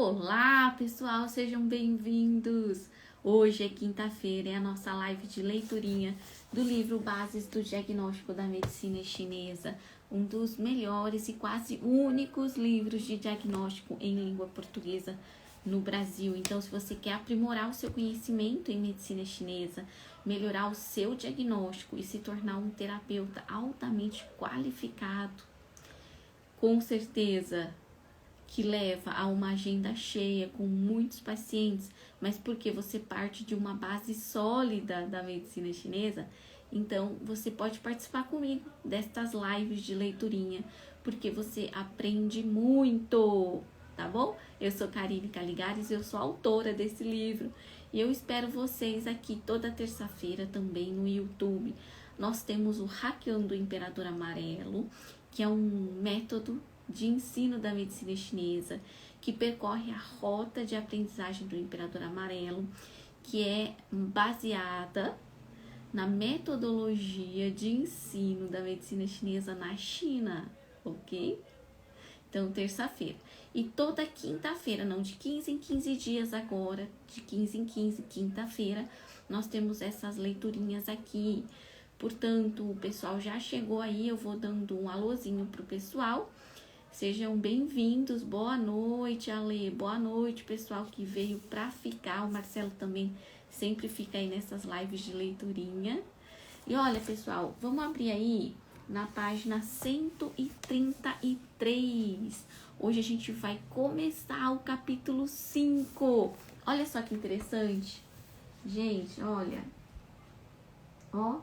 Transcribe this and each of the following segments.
Olá, pessoal, sejam bem-vindos! Hoje é quinta-feira, é a nossa live de leiturinha do livro Bases do Diagnóstico da Medicina Chinesa, um dos melhores e quase únicos livros de diagnóstico em língua portuguesa no Brasil. Então, se você quer aprimorar o seu conhecimento em medicina chinesa, melhorar o seu diagnóstico e se tornar um terapeuta altamente qualificado, com certeza que leva a uma agenda cheia com muitos pacientes, mas porque você parte de uma base sólida da medicina chinesa, então você pode participar comigo destas lives de leiturinha, porque você aprende muito, tá bom? Eu sou Karine Caligares, eu sou autora desse livro e eu espero vocês aqui toda terça-feira também no YouTube. Nós temos o Hackeando o Imperador Amarelo, que é um método de ensino da medicina chinesa, que percorre a rota de aprendizagem do Imperador Amarelo, que é baseada na metodologia de ensino da medicina chinesa na China, ok? Então, terça-feira. E toda quinta-feira, não, de 15 em 15 dias agora, de 15 em 15, quinta-feira, nós temos essas leiturinhas aqui. Portanto, o pessoal já chegou aí, eu vou dando um alôzinho pro pessoal. Sejam bem-vindos, boa noite, Ale, boa noite, pessoal que veio para ficar. O Marcelo também sempre fica aí nessas lives de leiturinha. E olha, pessoal, vamos abrir aí na página 133. Hoje a gente vai começar o capítulo 5. Olha só que interessante. Gente, olha. Ó,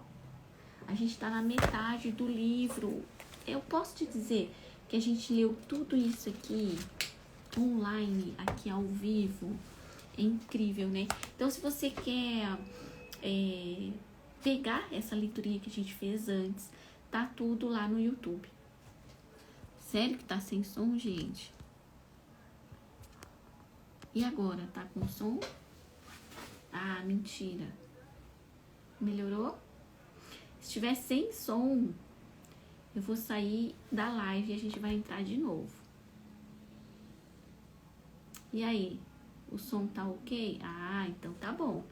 a gente tá na metade do livro. Eu posso te dizer que a gente leu tudo isso aqui online, aqui ao vivo. É incrível, né? Então, se você quer pegar essa leiturinha que a gente fez antes, tá tudo lá no YouTube. Sério que tá sem som, gente? E agora? Tá com som? Ah, mentira. Melhorou? Se tiver sem som, eu vou sair da live e a gente vai entrar de novo. E aí? O som tá ok? Ah, então tá bom.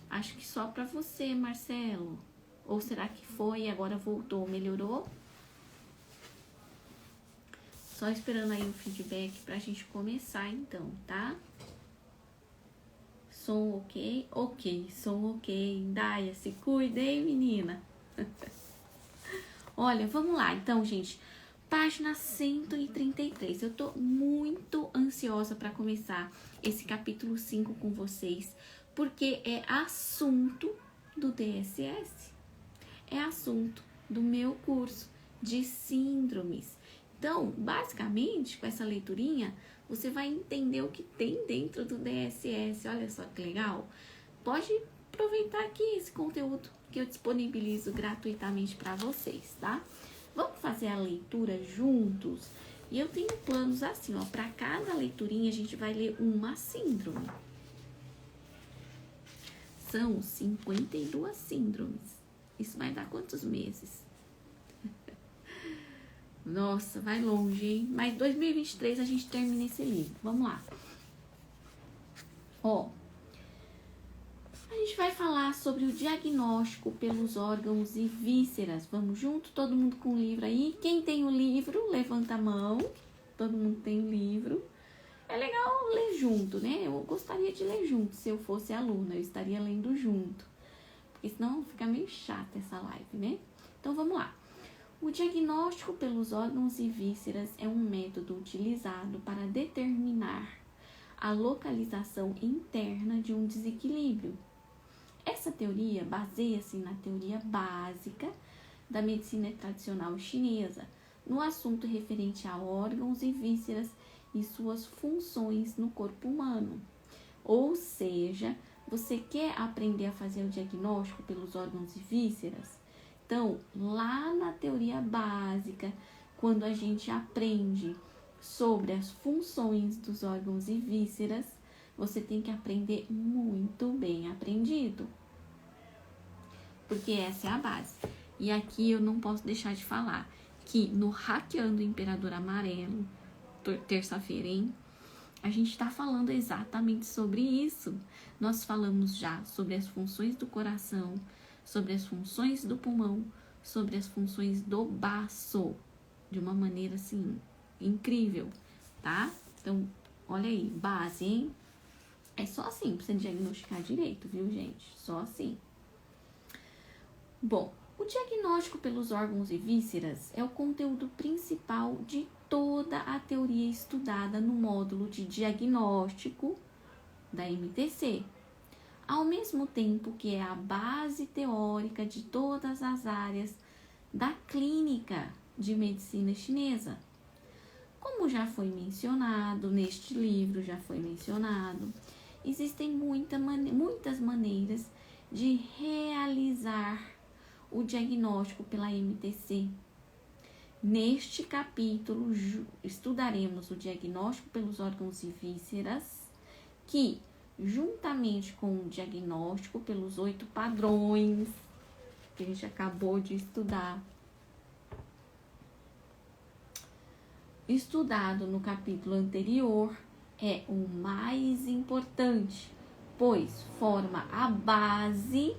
Acho que só pra você, Marcelo. Ou será que foi e agora voltou? Melhorou? Só esperando aí o feedback pra gente começar então, tá? Som ok? Ok, som ok. Daia, se cuida, hein, menina? Olha, vamos lá. Então, gente, página 133. Eu tô muito ansiosa para começar esse capítulo 5 com vocês, porque é assunto do DSS. É assunto do meu curso de síndromes. Então, basicamente, com essa leiturinha, você vai entender o que tem dentro do DSS. Olha só que legal. Pode aproveitar aqui esse conteúdo que eu disponibilizo gratuitamente para vocês, tá? Vamos fazer a leitura juntos? E eu tenho planos assim, ó, para cada leiturinha a gente vai ler uma síndrome. São 52 síndromes. Isso vai dar quantos meses? Nossa, vai longe, hein? Mas 2023 a gente termina esse livro. Vamos lá. Ó, a gente vai falar sobre o diagnóstico pelos órgãos e vísceras. Vamos junto? Todo mundo com o livro aí? Quem tem o livro, levanta a mão. Todo mundo tem o livro. É legal ler junto, né? Eu gostaria de ler junto. Se eu fosse aluna, eu estaria lendo junto. Porque senão fica meio chata essa live, né? Então, vamos lá. O diagnóstico pelos órgãos e vísceras é um método utilizado para determinar a localização interna de um desequilíbrio. Essa teoria baseia-se na teoria básica da medicina tradicional chinesa, no assunto referente a órgãos e vísceras e suas funções no corpo humano. Ou seja, você quer aprender a fazer o diagnóstico pelos órgãos e vísceras? Então, lá na teoria básica, quando a gente aprende sobre as funções dos órgãos e vísceras, você tem que aprender muito bem aprendido. Porque essa é a base. E aqui eu não posso deixar de falar que no Hackeando o Imperador Amarelo, terça-feira, hein? a gente está falando exatamente sobre isso. Nós falamos já sobre as funções do coração, sobre as funções do pulmão, sobre as funções do baço, de uma maneira assim, incrível, tá? Então, olha aí, base, hein? É só assim pra você diagnosticar direito, viu, gente? Só assim. Bom, o diagnóstico pelos órgãos e vísceras é o conteúdo principal de toda a teoria estudada no módulo de diagnóstico da MTC, ao mesmo tempo que é a base teórica de todas as áreas da clínica de medicina chinesa. Como já foi mencionado, neste livro já foi mencionado, existem muitas maneiras de realizar o diagnóstico pela MTC. Neste capítulo, estudaremos o diagnóstico pelos órgãos e vísceras, que, juntamente com o diagnóstico pelos 8 padrões, que a gente acabou de estudar, estudado no capítulo anterior, é o mais importante, pois forma a base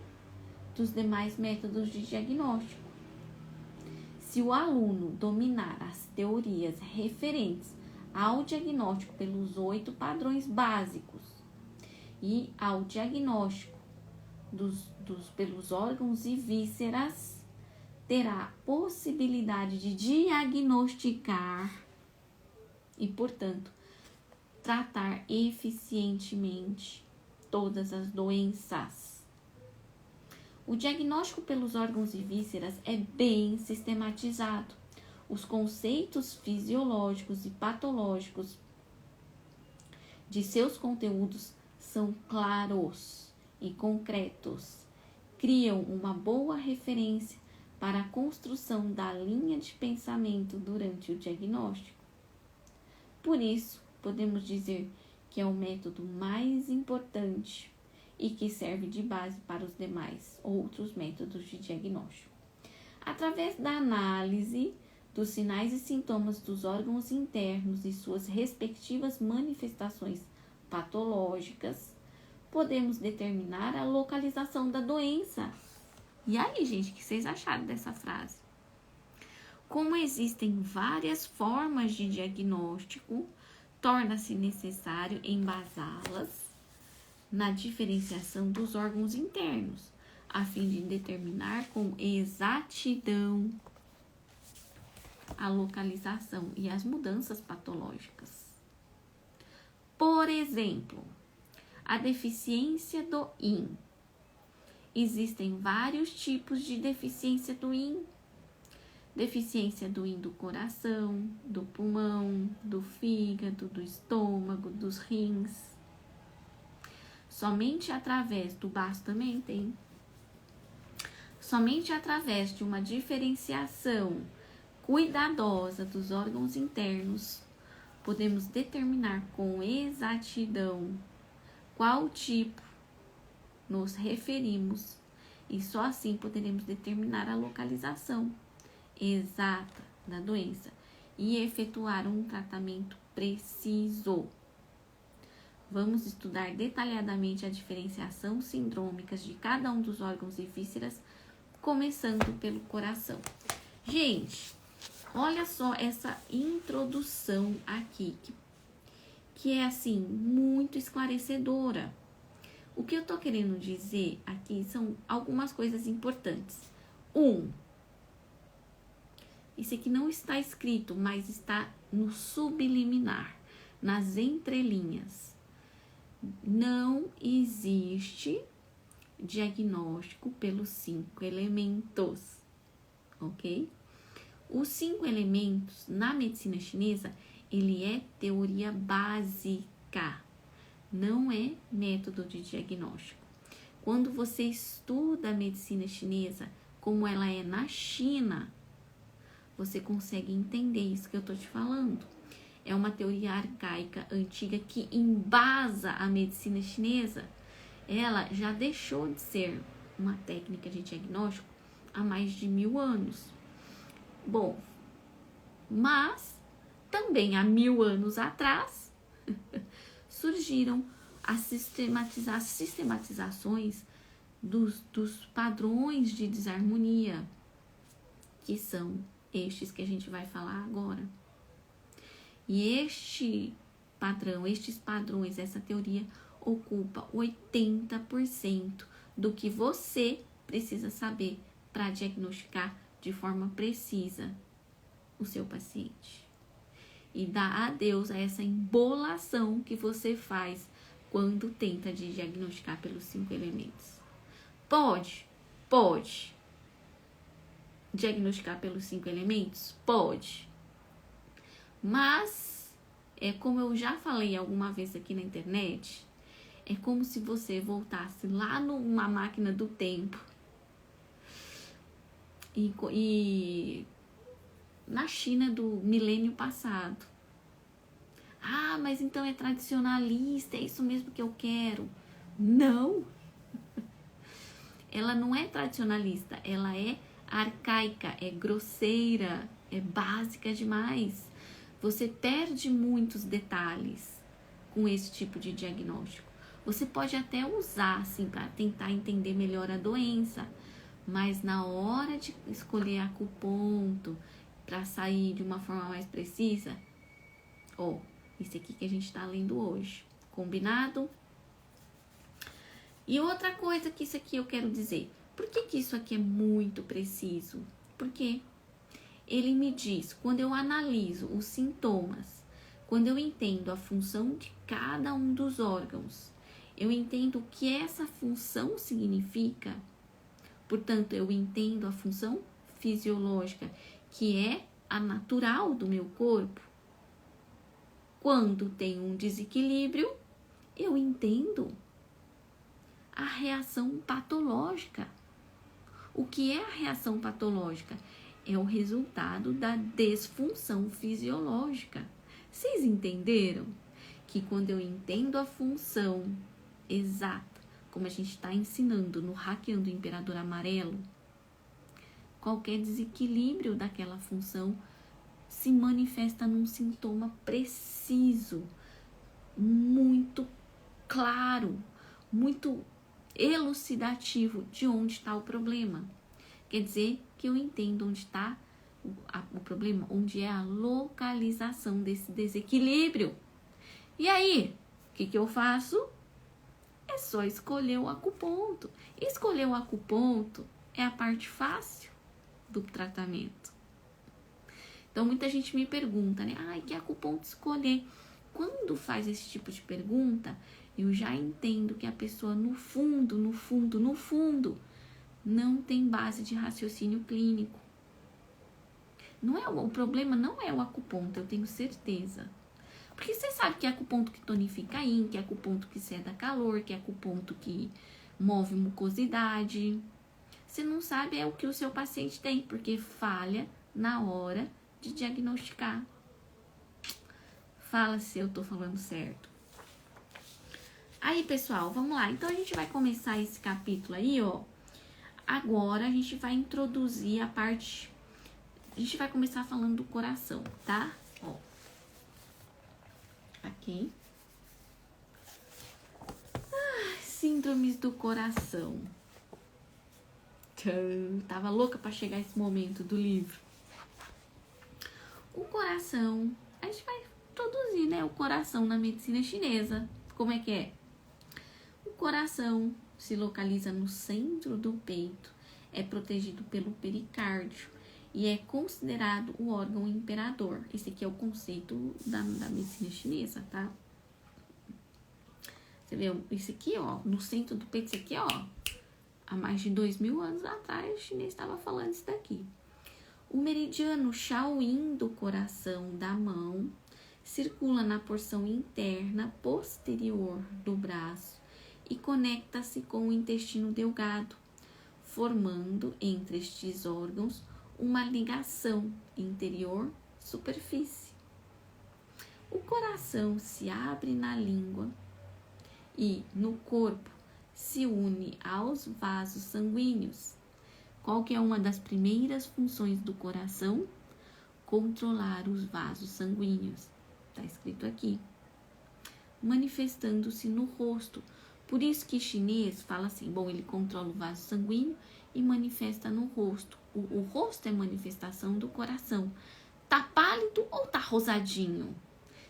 dos demais métodos de diagnóstico. Se o aluno dominar as teorias referentes ao diagnóstico pelos 8 padrões básicos e ao diagnóstico pelos órgãos e vísceras, terá possibilidade de diagnosticar e, portanto, tratar eficientemente todas as doenças. O diagnóstico pelos órgãos e vísceras é bem sistematizado. Os conceitos fisiológicos e patológicos de seus conteúdos são claros e concretos. Criam uma boa referência para a construção da linha de pensamento durante o diagnóstico. Por isso, podemos dizer que é o método mais importante e que serve de base para os demais outros métodos de diagnóstico. Através da análise dos sinais e sintomas dos órgãos internos e suas respectivas manifestações patológicas, podemos determinar a localização da doença. E aí, gente, o que vocês acharam dessa frase? Como existem várias formas de diagnóstico, torna-se necessário embasá-las na diferenciação dos órgãos internos, a fim de determinar com exatidão a localização e as mudanças patológicas. Por exemplo, a deficiência do yin. Existem vários tipos de deficiência do yin. Deficiência do yin do coração, do pulmão, do fígado, do estômago, dos rins. Somente através do baço também tem. Somente através de uma diferenciação cuidadosa dos órgãos internos, podemos determinar com exatidão qual tipo nos referimos e só assim poderemos determinar a localização exata da doença e efetuar um tratamento preciso. Vamos estudar detalhadamente a diferenciação sindrômica de cada um dos órgãos e vísceras, começando pelo coração. Gente, olha só essa introdução aqui, que é assim, muito esclarecedora. O que eu tô querendo dizer aqui são algumas coisas importantes. Isso aqui não está escrito, mas está no subliminar, nas entrelinhas. Não existe diagnóstico pelos 5 elementos, ok? Os 5 elementos na medicina chinesa, ele é teoria básica, não é método de diagnóstico. Quando você estuda a medicina chinesa, como ela é na China, você consegue entender isso que eu tô te falando. É uma teoria arcaica, antiga, que embasa a medicina chinesa. Ela já deixou de ser uma técnica de diagnóstico há mais de 1000 anos. Bom, mas também há 1000 anos atrás, surgiram as sistematizações dos padrões de desarmonia, que são estes que a gente vai falar agora. E estes padrões, essa teoria ocupa 80% do que você precisa saber para diagnosticar de forma precisa o seu paciente. E dá adeus a essa embolação que você faz quando tenta diagnosticar pelos 5 elementos. Pode diagnosticar pelos 5 elementos? Pode. Mas, como eu já falei alguma vez aqui na internet, é como se você voltasse lá numa máquina do tempo e na China do milênio passado. Ah, mas então é tradicionalista, é isso mesmo que eu quero. Não! Ela não é tradicionalista, ela é arcaica, é grosseira, é básica demais. Você perde muitos detalhes com esse tipo de diagnóstico. Você pode até usar assim para tentar entender melhor a doença, mas na hora de escolher acuponto para sair de uma forma mais precisa, isso aqui que a gente está lendo hoje, combinado? E outra coisa que isso aqui eu quero dizer, por que isso aqui é muito preciso? Porque ele me diz, quando eu analiso os sintomas, quando eu entendo a função de cada um dos órgãos, eu entendo o que essa função significa, portanto, eu entendo a função fisiológica, que é a natural do meu corpo. Quando tem um desequilíbrio, eu entendo a reação patológica. O que é a reação patológica? É o resultado da desfunção fisiológica. Vocês entenderam? Que quando eu entendo a função exata, como a gente está ensinando no Hackeando o Imperador Amarelo, qualquer desequilíbrio daquela função se manifesta num sintoma preciso, muito claro, muito elucidativo de onde está o problema. Quer dizer que eu entendo onde está o problema, onde é a localização desse desequilíbrio. E aí, o que eu faço? É só escolher o acuponto. Escolher o acuponto é a parte fácil do tratamento. Então, muita gente me pergunta, né? Que acuponto escolher? Quando faz esse tipo de pergunta, eu já entendo que a pessoa, no fundo, não tem base de raciocínio clínico. O problema não é o acuponto, eu tenho certeza. Porque você sabe que é acuponto que tonifica a yin, que é acuponto que ceda calor, que é acuponto que move mucosidade. Você não sabe o que o seu paciente tem, porque falha na hora de diagnosticar. Fala se eu tô falando certo. Aí, pessoal, vamos lá. Então, a gente vai começar esse capítulo aí, Agora, a gente vai introduzir a parte... A gente vai começar falando do coração, tá? Aqui. Síndromes do coração. Tava louca pra chegar esse momento do livro. O coração, a gente vai introduzir, né? O coração na medicina chinesa. Como é que é? O coração se localiza no centro do peito, é protegido pelo pericárdio e é considerado o órgão imperador. Esse aqui é o conceito da medicina chinesa, tá? Você vê, isso aqui, no centro do peito, isso aqui, há mais de 2000 anos atrás, o chinês estava falando isso daqui. O meridiano Shaoyin do coração da mão circula na porção interna posterior do braço e conecta-se com o intestino delgado, formando entre estes órgãos uma ligação interior-superfície. O coração se abre na língua e, no corpo, se une aos vasos sanguíneos. Qual que é uma das primeiras funções do coração? Controlar os vasos sanguíneos. Está escrito aqui. manifestando-se no rosto. Por isso que chinês fala assim, bom, ele controla o vaso sanguíneo e manifesta no rosto. O rosto é manifestação do coração. Tá pálido ou tá rosadinho?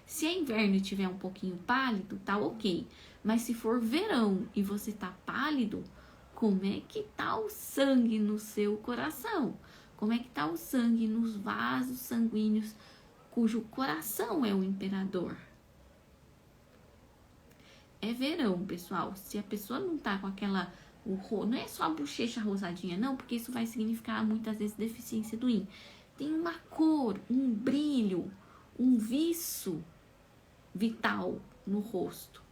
Se é inverno e tiver um pouquinho pálido, tá ok. Mas se for verão e você tá pálido, como é que tá o sangue no seu coração? Como é que tá o sangue nos vasos sanguíneos cujo coração é o imperador? É verão, pessoal. Se a pessoa não tá com aquela... não é só a bochecha rosadinha, não, porque isso vai significar muitas vezes deficiência do yin. Tem uma cor, um brilho, um viço vital no rosto.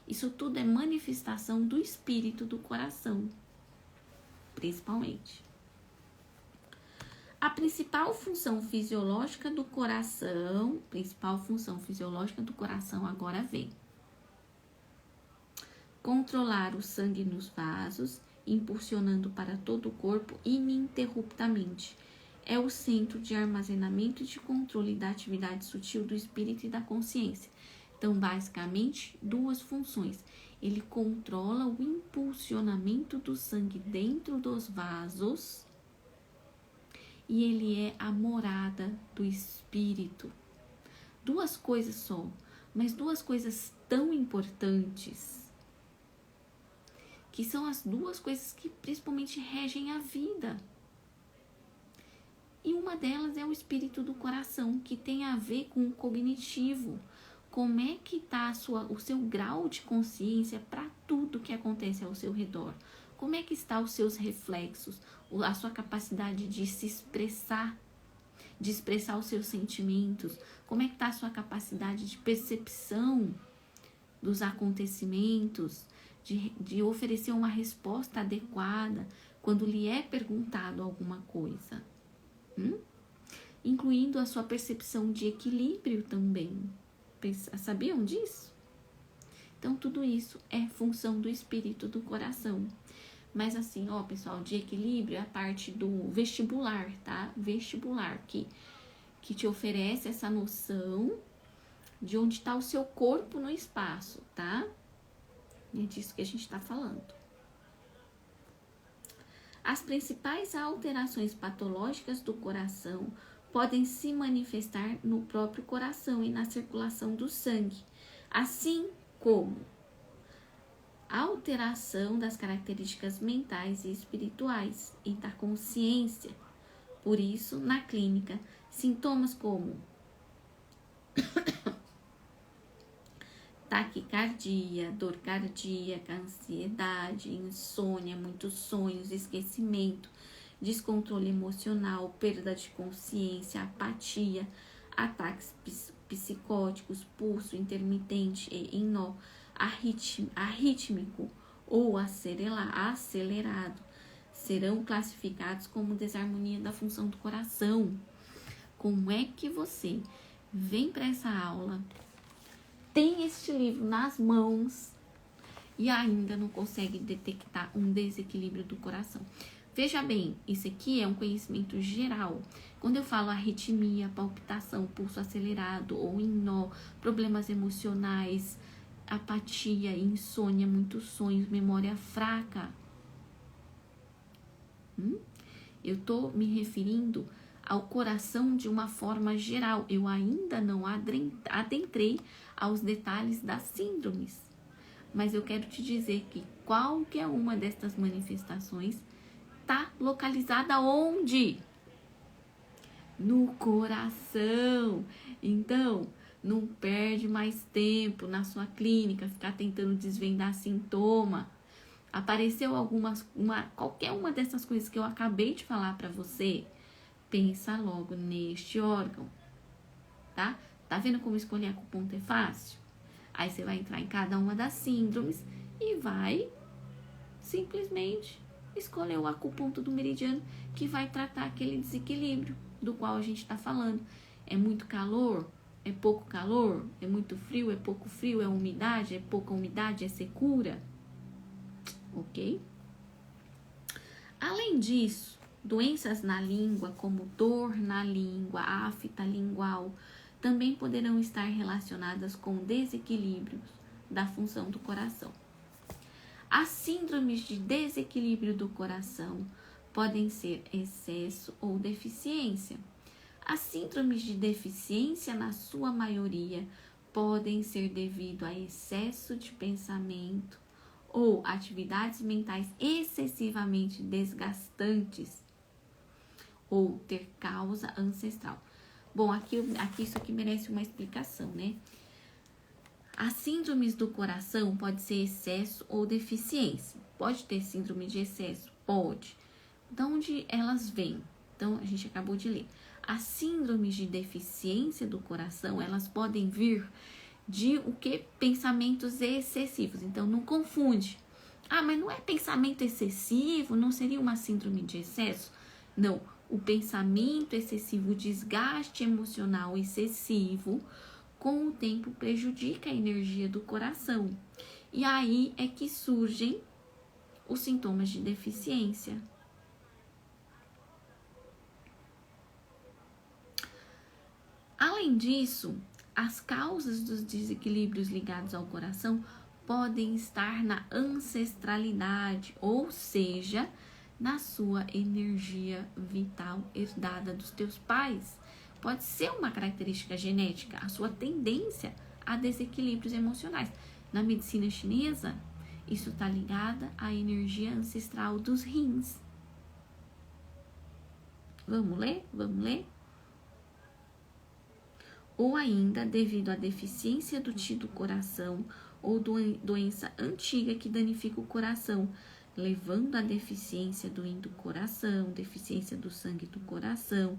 Isso tudo é manifestação do espírito do coração, principalmente. A principal função fisiológica do coração, agora vem. Controlar o sangue nos vasos, impulsionando para todo o corpo ininterruptamente. É o centro de armazenamento e de controle da atividade sutil do espírito e da consciência. Então, basicamente, duas funções. Ele controla o impulsionamento do sangue dentro dos vasos e ele é a morada do espírito. Duas coisas só, mas duas coisas tão importantes, que são as duas coisas que principalmente regem a vida. E uma delas é o espírito do coração, que tem a ver com o cognitivo. Como é que está o seu grau de consciência para tudo que acontece ao seu redor? Como é que está os seus reflexos, a sua capacidade de se expressar, de expressar os seus sentimentos? Como é que está a sua capacidade de percepção dos acontecimentos, de oferecer uma resposta adequada quando lhe é perguntado alguma coisa? Incluindo a sua percepção de equilíbrio também. Sabiam disso? Então, tudo isso é função do espírito do coração. Mas assim, ó, pessoal, de equilíbrio é a parte do vestibular, tá? Vestibular, que te oferece essa noção de onde está o seu corpo no espaço, tá? É disso que a gente está falando. As principais alterações patológicas do coração podem se manifestar no próprio coração e na circulação do sangue, assim como a alteração das características mentais e espirituais e da consciência. Por isso, na clínica, sintomas como taquicardia, dor cardíaca, ansiedade, insônia, muitos sonhos, esquecimento, descontrole emocional, perda de consciência, apatia, ataques psicóticos, pulso intermitente e em nó, arrítmico ou acelerado, serão classificados como desarmonia da função do coração. Como é que você vem para essa aula, tem este livro nas mãos e ainda não consegue detectar um desequilíbrio do coração? Veja bem, isso aqui é um conhecimento geral. Quando eu falo arritmia, palpitação, pulso acelerado ou em nó, problemas emocionais, apatia, insônia, muitos sonhos, memória fraca, eu tô me referindo ao coração de uma forma geral. Eu ainda não adentrei aos detalhes das síndromes, mas eu quero te dizer que qualquer uma destas manifestações está localizada onde? No coração. Então, não perde mais tempo na sua clínica, ficar tentando desvendar sintoma. Apareceu qualquer uma dessas coisas que eu acabei de falar para você, pensa logo neste órgão, tá? Tá vendo como escolher acuponto é fácil? Aí você vai entrar em cada uma das síndromes e vai simplesmente escolher o acuponto do meridiano que vai tratar aquele desequilíbrio do qual a gente está falando. É muito calor? É pouco calor? É muito frio? É pouco frio? É umidade? É pouca umidade? É secura? Ok? Além disso, doenças na língua, como dor na língua, afta lingual, também poderão estar relacionadas com desequilíbrios da função do coração. As síndromes de desequilíbrio do coração podem ser excesso ou deficiência. As síndromes de deficiência, na sua maioria, podem ser devido a excesso de pensamento ou atividades mentais excessivamente desgastantes ou ter causa ancestral. Bom, aqui isso aqui merece uma explicação, né? As síndromes do coração pode ser excesso ou deficiência. Pode ter síndrome de excesso? Pode. De onde elas vêm? Então, a gente acabou de ler. As síndromes de deficiência do coração, elas podem vir de o que? Pensamentos excessivos. Então, não confunde. Ah, mas não é pensamento excessivo? Não seria uma síndrome de excesso? Não. O pensamento excessivo, o desgaste emocional excessivo, com o tempo prejudica a energia do coração. E aí é que surgem os sintomas de deficiência. Além disso, as causas dos desequilíbrios ligados ao coração podem estar na ancestralidade, ou seja, na sua energia vital herdada dos teus pais. Pode ser uma característica genética, a sua tendência a desequilíbrios emocionais. Na medicina chinesa, isso está ligado à energia ancestral dos rins. Vamos ler? Vamos ler? Ou ainda devido à deficiência do Qi do coração ou doença antiga que danifica o coração, levando à deficiência do Yin do coração, deficiência do sangue do coração,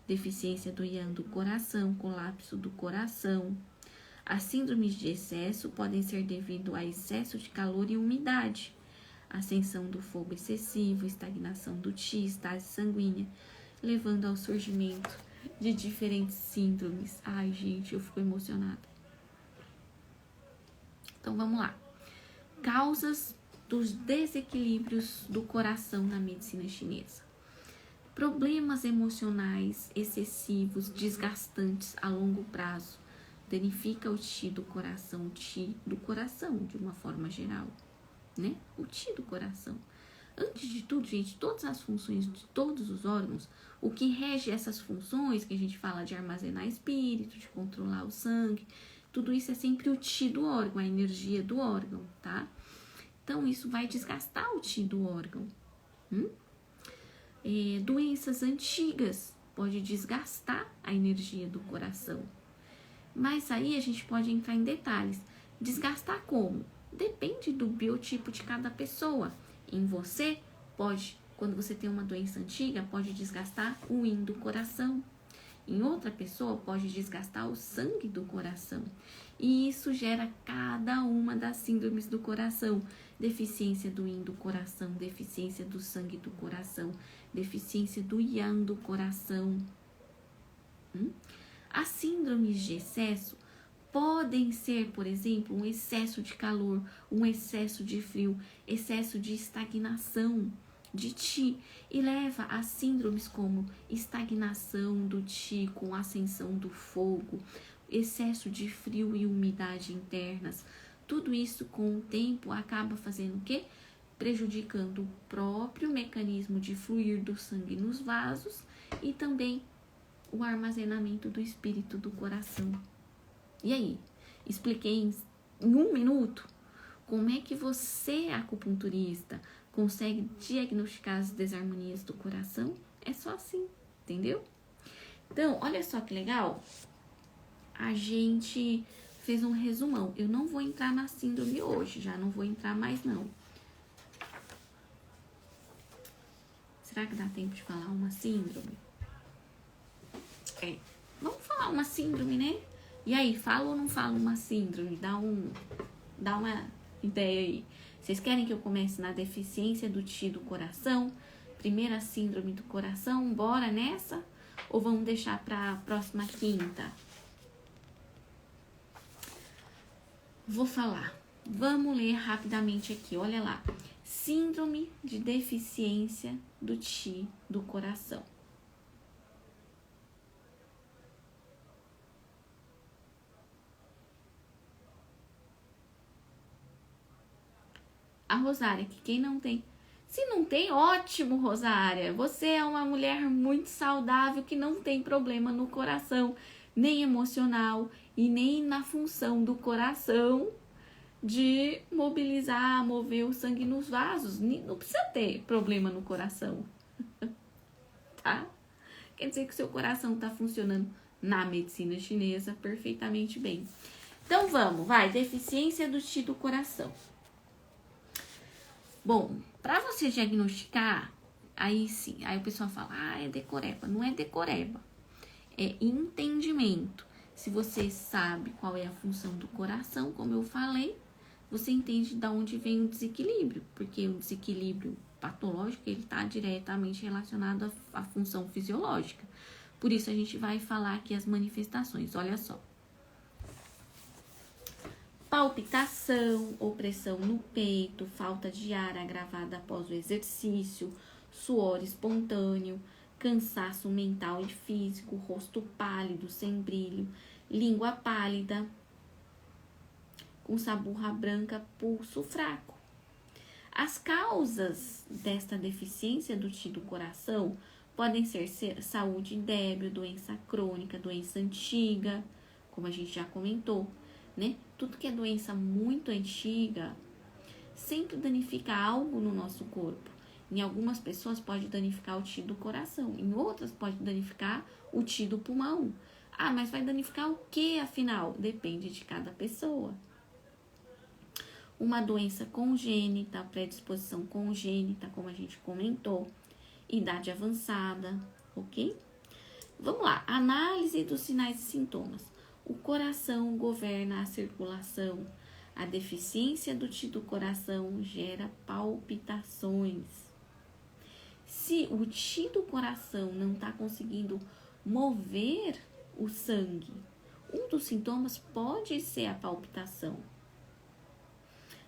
deficiência do Yang do coração, colapso do coração. As síndromes de excesso podem ser devido a excesso de calor e umidade, ascensão do fogo excessivo, estagnação do Qi, estase sanguínea, levando ao surgimento de diferentes síndromes. Ai, gente, eu fico emocionada. Então, vamos lá. Causas dos desequilíbrios do coração na medicina chinesa. Problemas emocionais excessivos, desgastantes a longo prazo, danifica o Qi do coração, de uma forma geral, né? O Qi do coração. Antes de tudo, gente, todas as funções de todos os órgãos, o que rege essas funções, que a gente fala de armazenar espírito, de controlar o sangue, tudo isso é sempre o Qi do órgão, a energia do órgão, tá? Então, isso vai desgastar o Qi do órgão. Doenças antigas pode desgastar a energia do coração. Mas aí a gente pode entrar em detalhes. Desgastar como? Depende do biotipo de cada pessoa. Em você, pode, quando você tem uma doença antiga, pode desgastar o Yin do coração. Em outra pessoa, pode desgastar o sangue do coração. E isso gera cada uma das síndromes do coração. Deficiência do Yin do coração, deficiência do sangue do coração, deficiência do Yang do coração. As síndromes de excesso podem ser, por exemplo, um excesso de calor, um excesso de frio, excesso de estagnação de Qi, e leva a síndromes como estagnação do Qi com ascensão do fogo, excesso de frio e umidade internas. Tudo isso, com o tempo, acaba fazendo o quê? Prejudicando o próprio mecanismo de fluir do sangue nos vasos e também o armazenamento do espírito do coração. E aí? Expliquei em 1 minuto como é que você, acupunturista, consegue diagnosticar as desarmonias do coração? É só assim, entendeu? Então, olha só que legal. A gente fez um resumão. Eu não vou entrar na síndrome hoje, já não vou entrar mais não. Será que dá tempo de falar uma síndrome? Vamos falar uma síndrome, né? E aí, fala ou não fala uma síndrome? Dá uma ideia aí. Vocês querem que eu comece na deficiência do Qi do coração? Primeira síndrome do coração, bora nessa? Ou vamos deixar para a próxima quinta? Vou falar. Vamos ler rapidamente aqui, olha lá. Síndrome de deficiência do Qi do coração. A Rosária, que quem não tem... Se não tem, ótimo, Rosária. Você é uma mulher muito saudável que não tem problema no coração, nem emocional e nem na função do coração de mobilizar, mover o sangue nos vasos. Não precisa ter problema no coração, tá? Quer dizer que o seu coração está funcionando na medicina chinesa perfeitamente bem. Então vamos, vai, deficiência do Qi do coração. Bom, para você diagnosticar, aí sim, aí o pessoal fala, é decoreba. Não é decoreba, é entendimento. Se você sabe qual é a função do coração, como eu falei, você entende de onde vem o desequilíbrio, porque o desequilíbrio patológico, ele está diretamente relacionado à função fisiológica. Por isso, a gente vai falar aqui as manifestações, olha só. Palpitação, opressão no peito, falta de ar agravada após o exercício, suor espontâneo, cansaço mental e físico, rosto pálido, sem brilho, língua pálida, com saburra branca, pulso fraco. As causas desta deficiência do Qi do coração podem ser saúde débil, doença crônica, doença antiga, como a gente já comentou, né? Tudo que é doença muito antiga sempre danifica algo no nosso corpo. Em algumas pessoas pode danificar o Qi do coração, em outras pode danificar o Qi do pulmão. Mas vai danificar o que afinal? Depende de cada pessoa. Uma doença congênita, predisposição congênita, como a gente comentou, idade avançada, ok? Vamos lá, análise dos sinais e sintomas. O coração governa a circulação. A deficiência do Qi do coração gera palpitações. Se o Qi do coração não está conseguindo mover o sangue, um dos sintomas pode ser a palpitação.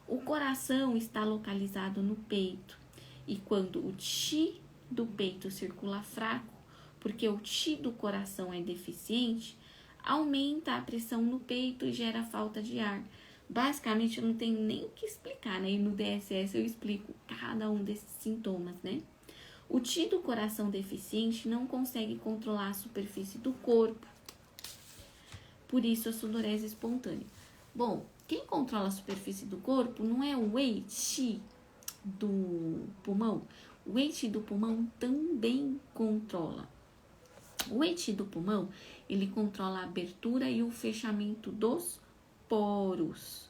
O coração está localizado no peito e quando o Qi do peito circula fraco, porque o Qi do coração é deficiente, aumenta a pressão no peito e gera falta de ar. Basicamente, eu não tenho nem o que explicar, né? E no DSS eu explico cada um desses sintomas, né? O Qi do coração deficiente não consegue controlar a superfície do corpo, por isso a sudorese espontânea. Bom, quem controla a superfície do corpo não é o Wei Qi do pulmão. O Wei Qi do pulmão também controla. O Wei Qi do pulmão, ele controla a abertura e o fechamento dos poros.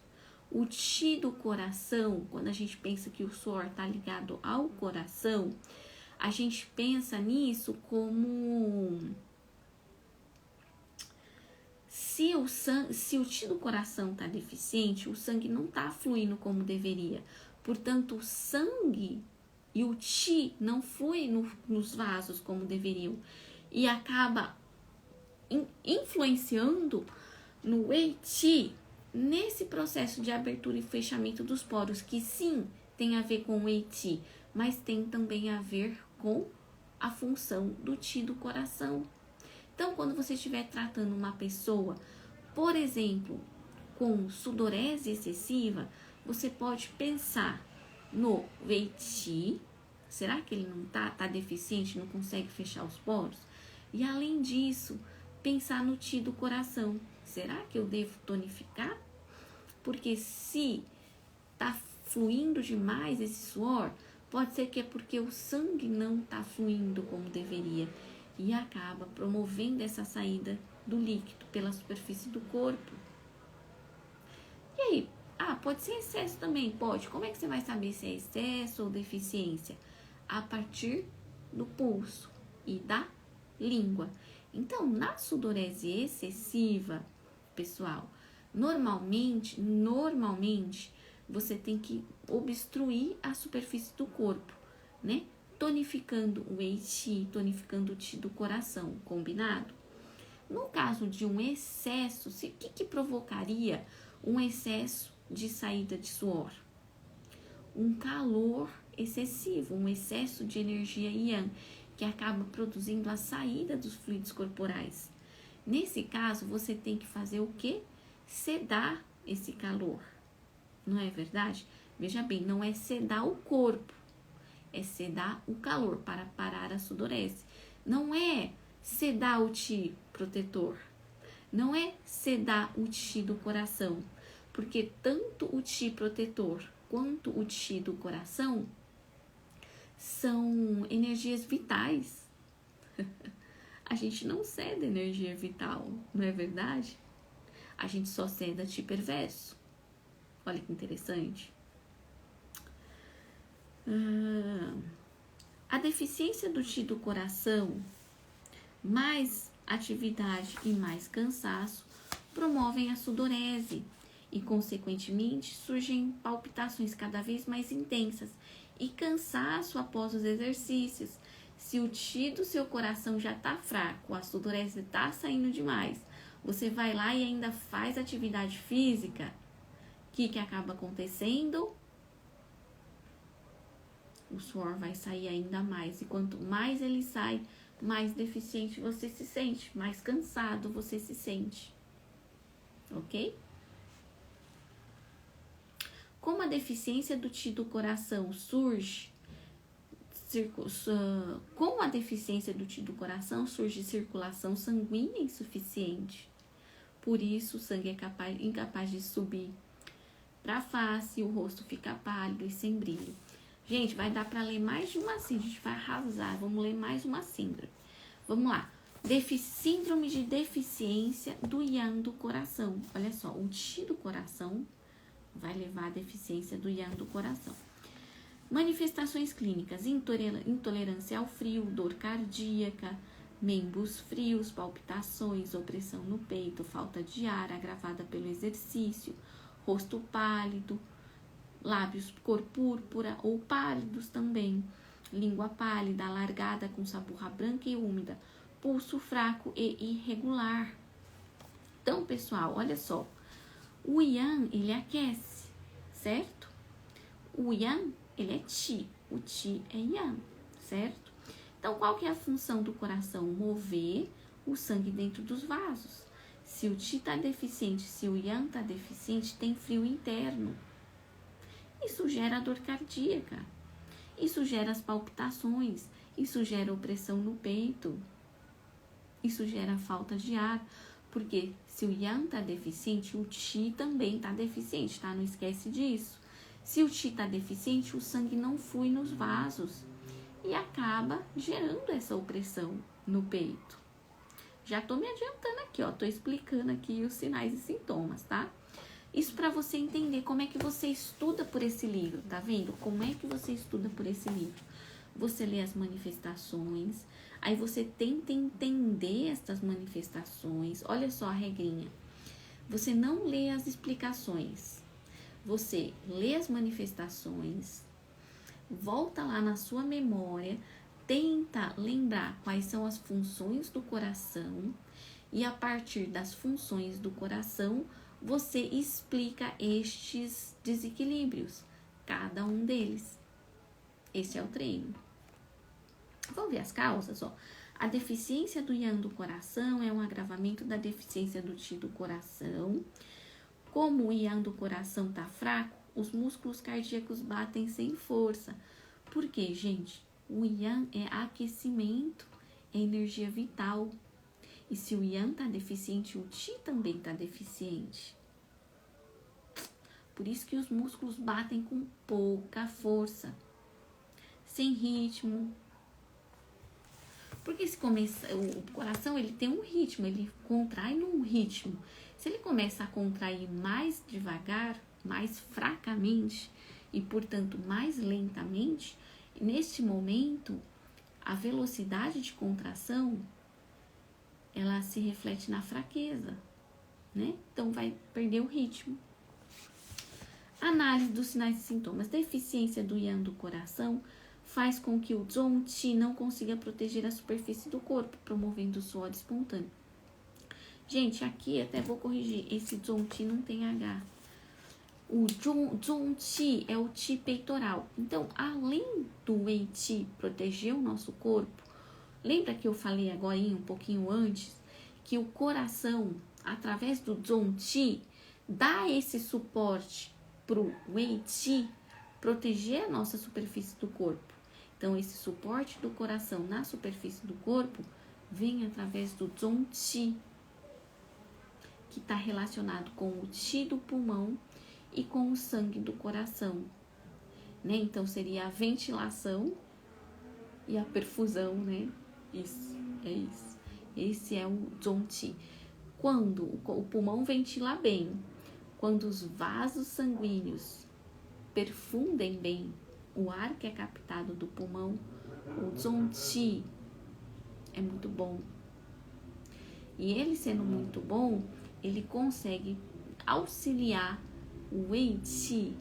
O Qi do coração, quando a gente pensa que o suor está ligado ao coração, a gente pensa nisso como se o Qi do coração está deficiente, o sangue não está fluindo como deveria. Portanto, o sangue e o Qi não fluem nos vasos como deveriam e acaba influenciando no Wei Qi nesse processo de abertura e fechamento dos poros, que sim tem a ver com o Wei Qi, mas tem também a ver com a função do Qi do coração. Então, quando você estiver tratando uma pessoa, por exemplo, com sudorese excessiva, você pode pensar no Wei Qi. Será que ele não tá deficiente, não consegue fechar os poros? E além disso, pensar no Qi do coração. Será que eu devo tonificar? Porque se tá fluindo demais esse suor, pode ser que é porque o sangue não tá fluindo como deveria e acaba promovendo essa saída do líquido pela superfície do corpo. E aí? Pode ser excesso também? Pode. Como é que você vai saber se é excesso ou deficiência? A partir do pulso e da língua. Então, na sudorese excessiva, pessoal, normalmente, você tem que obstruir a superfície do corpo, né? Tonificando o Wei Qi, tonificando o Qi do coração, combinado? No caso de um excesso, o que provocaria um excesso de saída de suor? Um calor excessivo, um excesso de energia yang, que acaba produzindo a saída dos fluidos corporais. Nesse caso, você tem que fazer o quê? Sedar esse calor, não é verdade? Veja bem, não é sedar o corpo, é sedar o calor para parar a sudorese. Não é sedar o Qi protetor, não é sedar o Qi do coração, porque tanto o Qi protetor quanto o Qi do coração são energias vitais. A gente não ceda energia vital, não é verdade? A gente só ceda Qi perverso. Olha que interessante. A deficiência do Qi do coração, mais atividade e mais cansaço, promovem a sudorese e, consequentemente, surgem palpitações cada vez mais intensas e cansaço após os exercícios. Se o Qi do seu coração já está fraco, a sudorese está saindo demais, você vai lá e ainda faz atividade física, o que acaba acontecendo? O suor vai sair ainda mais, e quanto mais ele sai, mais deficiente você se sente, mais cansado você se sente, ok? Como a deficiência do Qi do coração surge, com a deficiência do Qi do coração surge circulação sanguínea insuficiente, por isso o sangue é incapaz de subir para a face, o rosto fica pálido e sem brilho. Gente, vai dar para ler mais de uma síndrome, a gente vai arrasar, vamos ler mais uma síndrome. Vamos lá, síndrome de deficiência do Yang do coração. Olha só, o Qi do coração vai levar a deficiência do Yang do coração. Manifestações clínicas: intolerância ao frio, dor cardíaca, membros frios, palpitações, opressão no peito, falta de ar agravada pelo exercício, rosto pálido, lábios cor púrpura ou pálidos também, língua pálida, alargada com saburra branca e úmida, pulso fraco e irregular. Então, pessoal, olha só, o Yang, ele aquece, certo? O Yang, ele é Qi, o Qi é Yang, certo? Então, qual que é a função do coração? Mover o sangue dentro dos vasos. Se o Qi está deficiente, se o Yang está deficiente, tem frio interno. Isso gera dor cardíaca, isso gera as palpitações, isso gera opressão no peito, isso gera falta de ar, porque se o Yang está deficiente, o Qi também está deficiente, tá? Não esquece disso. Se o Qi está deficiente, o sangue não flui nos vasos e acaba gerando essa opressão no peito. Já tô me adiantando aqui, ó, tô explicando aqui os sinais e sintomas, tá? Isso para você entender como é que você estuda por esse livro, tá vendo? Como é que você estuda por esse livro? Você lê as manifestações, aí você tenta entender estas manifestações. Olha só a regrinha. Você não lê as explicações. Você lê as manifestações, volta lá na sua memória, tenta lembrar quais são as funções do coração e a partir das funções do coração, você explica estes desequilíbrios, cada um deles. Esse é o treino. Vamos ver as causas, ó. A deficiência do Yang do coração é um agravamento da deficiência do Qi do coração. Como o Yang do coração tá fraco, os músculos cardíacos batem sem força. Por quê, gente? O Yang é aquecimento, é energia vital. E se o Yang tá deficiente, o Qi também tá deficiente. Por isso que os músculos batem com pouca força, sem ritmo. Porque se começa, o coração ele tem um ritmo, ele contrai num ritmo. Se ele começa a contrair mais devagar, mais fracamente e, portanto, mais lentamente, neste momento, a velocidade de contração, ela se reflete na fraqueza, né? Então, vai perder o ritmo. Análise dos sinais e sintomas. Deficiência do Yang do coração faz com que o Zhong-Qi não consiga proteger a superfície do corpo, promovendo o suor espontâneo. Gente, aqui até vou corrigir, esse Zhong-Qi não tem H. O Zhong-Qi é o Qi peitoral. Então, além do Wei-Qi proteger o nosso corpo, lembra que eu falei agora um pouquinho antes, que o coração, através do Zhong-Qi, dá esse suporte pro Wei-Qi, proteger a nossa superfície do corpo. Então, esse suporte do coração na superfície do corpo vem através do Zong Qi, que está relacionado com o Qi do pulmão e com o sangue do coração, né? Então, seria a ventilação e a perfusão, né? Isso, é isso. Esse é o Zong Qi. Quando o pulmão ventila bem, quando os vasos sanguíneos perfundem bem o ar que é captado do pulmão, o Zong Qi é muito bom. E ele sendo muito bom, ele consegue auxiliar o Wei Qi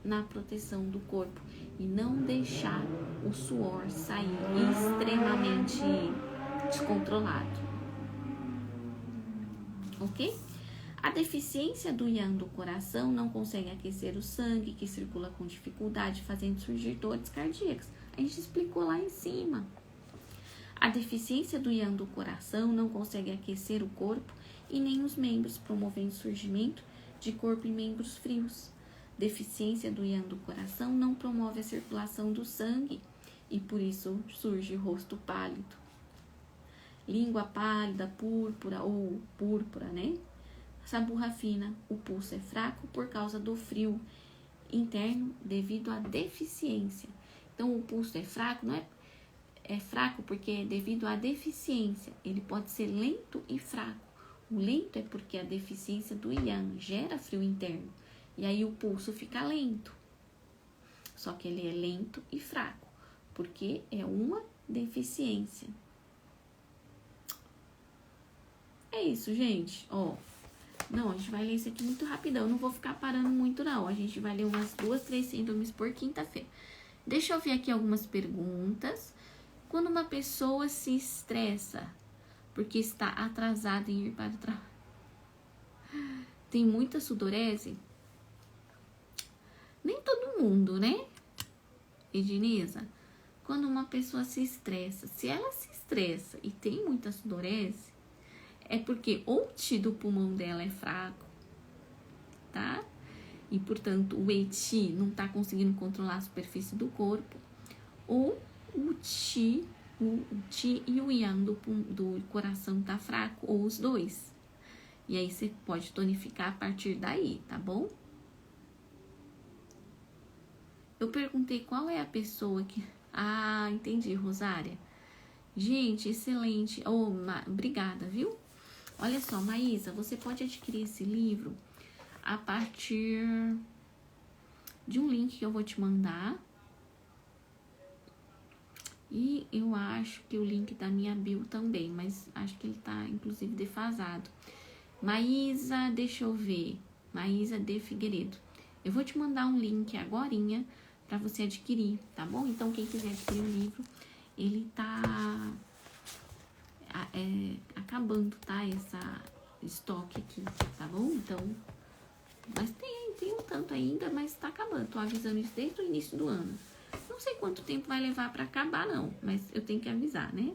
na proteção do corpo e não deixar o suor sair extremamente descontrolado. Ok? A deficiência do Yang do coração não consegue aquecer o sangue, que circula com dificuldade, fazendo surgir dores cardíacas. A gente explicou lá em cima. A deficiência do Yang do coração não consegue aquecer o corpo e nem os membros, promovendo o surgimento de corpo e membros frios. Deficiência do Yang do coração não promove a circulação do sangue e por isso surge rosto pálido, língua pálida, púrpura ou púrpura, né? Saburra fina, o pulso é fraco por causa do frio interno devido à deficiência. Então, o pulso é fraco, não é fraco porque é devido à deficiência. Ele pode ser lento e fraco. O lento é porque a deficiência do Yang gera frio interno. E aí o pulso fica lento. Só que ele é lento e fraco, porque é uma deficiência. É isso, gente. Ó, não, a gente vai ler isso aqui muito rapidão. Eu não vou ficar parando muito, não. A gente vai ler umas 2, 3 síndromes por quinta-feira. Deixa eu ver aqui algumas perguntas. Quando uma pessoa se estressa porque está atrasada em ir para o trabalho, tem muita sudorese? Nem todo mundo, né, Ednisa? Quando uma pessoa se estressa, se ela se estressa e tem muita sudorese, é porque ou o Qi do pulmão dela é fraco, tá? E, portanto, o Wei Qi não tá conseguindo controlar a superfície do corpo, ou o Qi e o Yang do coração tá fraco, ou os dois. E aí você pode tonificar a partir daí, tá bom? Eu perguntei qual é a pessoa que... Ah, entendi, Rosária. Gente, excelente. Obrigada, viu? Olha só, Maísa, você pode adquirir esse livro a partir de um link que eu vou te mandar. E eu acho que o link da minha bio também, mas acho que ele tá, inclusive, defasado. Maísa, deixa eu ver. Maísa de Figueiredo. Eu vou te mandar um link agorinha para você adquirir, tá bom? Então, quem quiser adquirir o livro, ele tá acabando, tá? Essa estoque aqui, tá bom? Então, mas tem um tanto ainda, mas tá acabando. Tô avisando isso desde o início do ano. Não sei quanto tempo vai levar para acabar, não, mas eu tenho que avisar, né?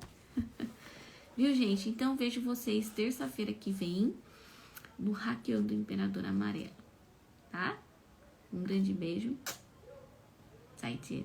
Viu, gente? Então, vejo vocês terça-feira que vem no Hackeando o Imperador Amarelo, tá? Um grande beijo. Zaijian.